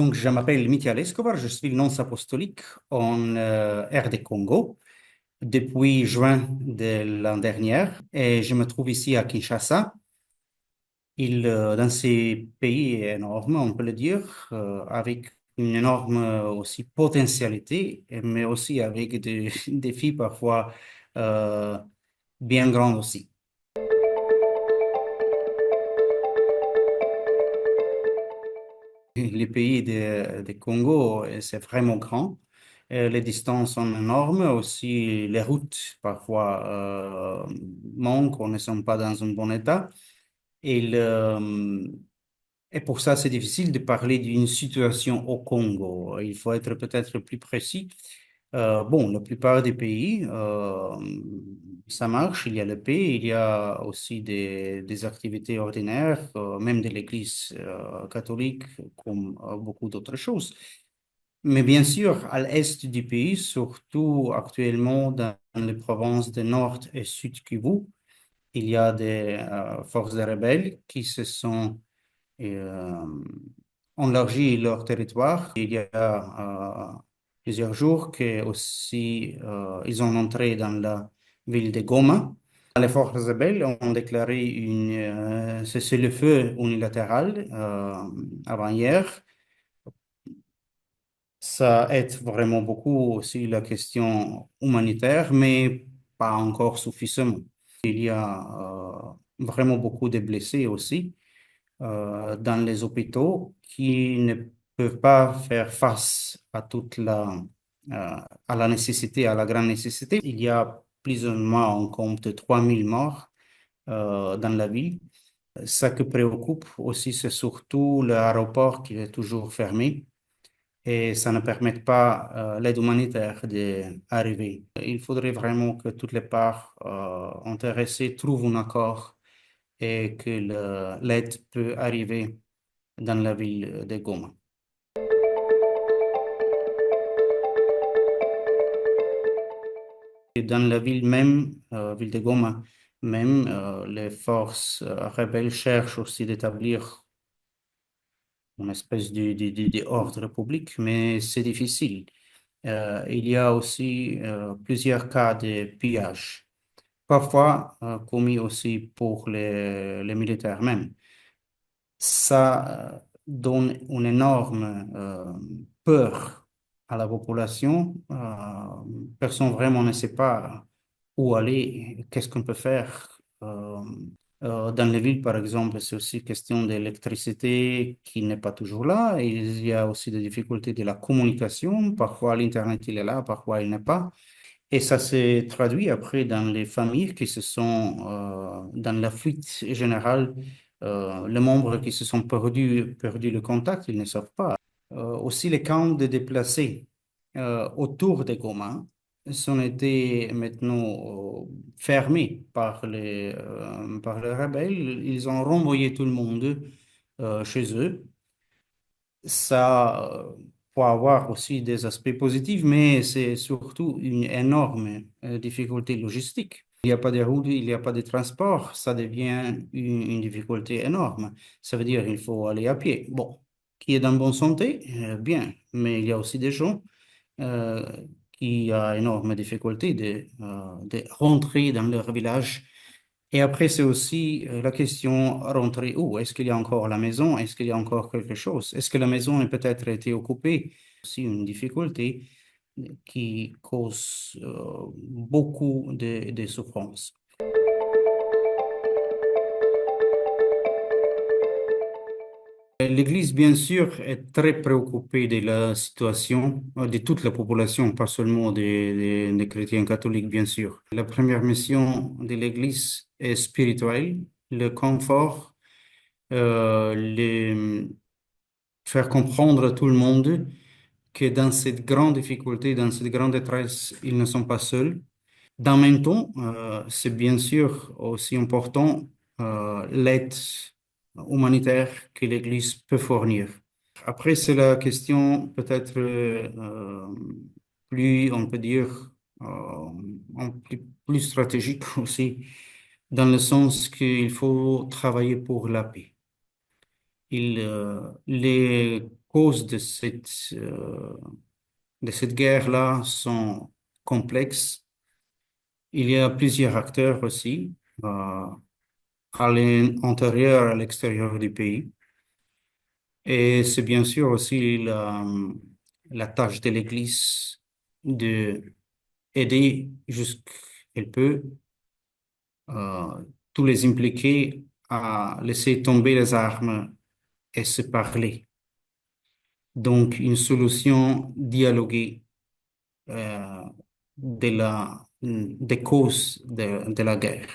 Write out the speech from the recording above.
Donc, je m'appelle Michael Escobar, je suis le nonce apostolique en RD Congo depuis juin de l'an dernier et je me trouve ici à Kinshasa. Dans ces pays énormes, on peut le dire, avec une énorme aussi potentialité, mais aussi avec des défis parfois euh, bien grands aussi. Les pays de Congo, c'est vraiment grand. Les distances sont énormes. Aussi, les routes parfois manquent ou ne sont pas dans un bon état. Et, et pour ça, c'est difficile de parler d'une situation au Congo. Il faut être peut-être plus précis. Bon, la plupart des pays, ça marche. Il y a la paix, il y a aussi des activités ordinaires, même de l'Église catholique, comme beaucoup d'autres choses. Mais bien sûr, à l'est du pays, surtout actuellement dans les provinces de Nord et Sud Kivu, il y a des forces de rebelles qui se sont euh, élargi leur territoire. Il y a plusieurs jours que aussi ils ont entré dans la ville de Goma. Les forces rebelles ont déclaré une cessez-le-feu unilatéral avant-hier. Ça aide vraiment beaucoup aussi la question humanitaire, mais pas encore suffisamment. Il y a vraiment beaucoup de blessés aussi dans les hôpitaux qui ne peuvent pas faire face à à la nécessité, à la grande nécessité. Il y a plus ou moins, on compte 3000 morts dans la ville. Ce qui préoccupe aussi, c'est surtout l'aéroport qui est toujours fermé et ça ne permet pas l'aide humanitaire d'arriver. Il faudrait vraiment que toutes les parts intéressées trouvent un accord et que l'aide peut arriver dans la ville de Goma. Et dans la ville même, ville de Goma même, les forces rebelles cherchent aussi d'établir une espèce d'ordre public, mais c'est difficile. Il y a aussi plusieurs cas de pillage, parfois commis aussi pour les militaires même. Ça donne une énorme peur à la population. Personne vraiment ne sait pas où aller, qu'est-ce qu'on peut faire. Dans les villes, par exemple, c'est aussi question d'électricité qui n'est pas toujours là. Il y a aussi des difficultés de la communication. Parfois, l'Internet, il est là, parfois, il n'est pas. Et ça se traduit après dans les familles qui se sont dans la fuite générale, les membres qui se sont perdu le contact, ils ne savent pas. Aussi, les camps de déplacés autour des Goma sont été maintenant fermés par les rebelles. Ils ont renvoyé tout le monde chez eux. Ça peut avoir aussi des aspects positifs, mais c'est surtout une énorme difficulté logistique. Il n'y a pas de route, il n'y a pas de transport, ça devient une difficulté énorme. Ça veut dire qu'il faut aller à pied. Bon, qui est dans bonne santé, bien, mais il y a aussi des gens euh, qui ont énorme difficulté de rentrer dans leur village et après, c'est aussi la question rentrer où? Est-ce qu'il y a encore la maison? Est-ce qu'il y a encore quelque chose? Est-ce que la maison a peut-être été occupée? C'est une difficulté qui cause beaucoup de souffrance. L'Église, bien sûr, est très préoccupée de la situation de toute la population, pas seulement des chrétiens catholiques, bien sûr. La première mission de l'Église est spirituelle, le confort, faire comprendre à tout le monde que dans cette grande difficulté, dans cette grande détresse, ils ne sont pas seuls. Dans le même temps, c'est bien sûr aussi important l'aide humanitaire que l'Église peut fournir. Après, c'est la question peut-être plus, on peut dire, plus stratégique aussi, dans le sens qu'il faut travailler pour la paix. Les causes de cette guerre-là sont complexes. Il y a plusieurs acteurs aussi, à l'intérieur, à l'extérieur du pays. Et c'est bien sûr aussi la tâche de l'Église de aider jusqu'elle peut tous les impliqués à laisser tomber les armes et se parler. Donc, une solution dialoguée euh, des causes de la guerre.